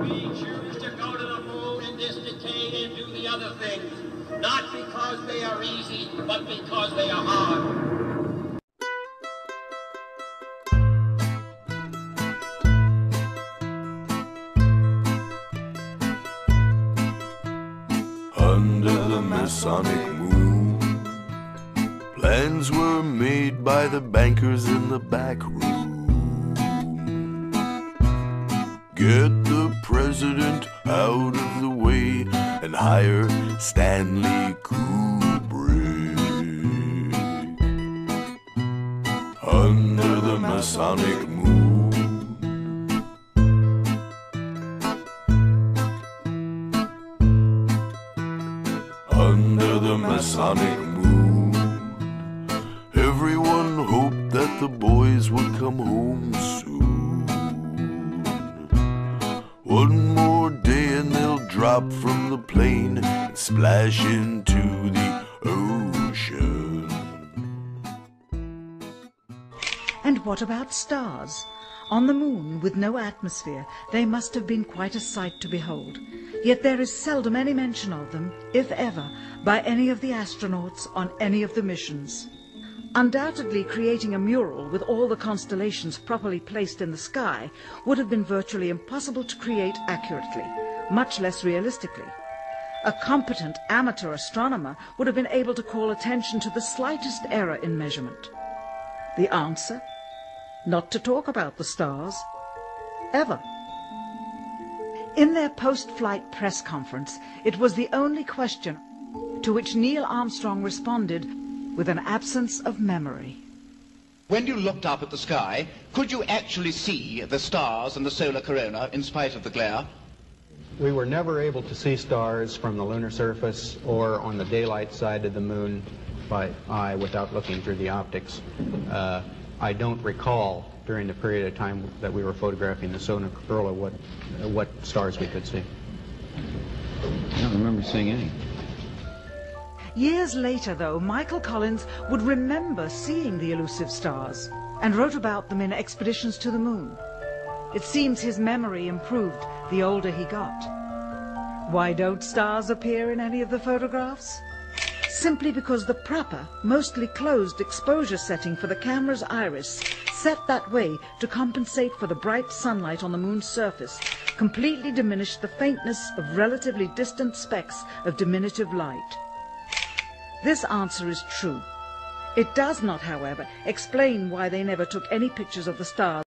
We choose to go to the moon in this decade and do the other things, not because they are easy, but because they are hard. Under the Masonic moon, plans were made by the bankers in the back room. Get the president out of the way and hire Stanley Kubrick. Under the Masonic moon, under the Masonic moon, everyone hoped that the boys would come home soon. One more day and they'll drop from the plane and splash into the ocean. And what about stars? On the moon, with no atmosphere, they must have been quite a sight to behold. Yet there is seldom any mention of them, if ever, by any of the astronauts on any of the missions. Undoubtedly, creating a mural with all the constellations properly placed in the sky would have been virtually impossible to create accurately, much less realistically. A competent amateur astronomer would have been able to call attention to the slightest error in measurement. The answer? Not to talk about the stars. Ever. In their post-flight press conference, it was the only question to which Neil Armstrong responded with an absence of memory. When you looked up at the sky, could you actually see the stars and the solar corona in spite of the glare? We were never able to see stars from the lunar surface or on the daylight side of the moon by eye without looking through the optics. I don't recall during the period of time that we were photographing the solar corona what stars we could see. I don't remember seeing any. Years later, though, Michael Collins would remember seeing the elusive stars and wrote about them in Expeditions to the Moon. It seems his memory improved the older he got. Why don't stars appear in any of the photographs? Simply because the proper, mostly closed exposure setting for the camera's iris, set that way to compensate for the bright sunlight on the moon's surface, completely diminished the faintness of relatively distant specks of diminutive light. This answer is true. It does not, however, explain why they never took any pictures of the stars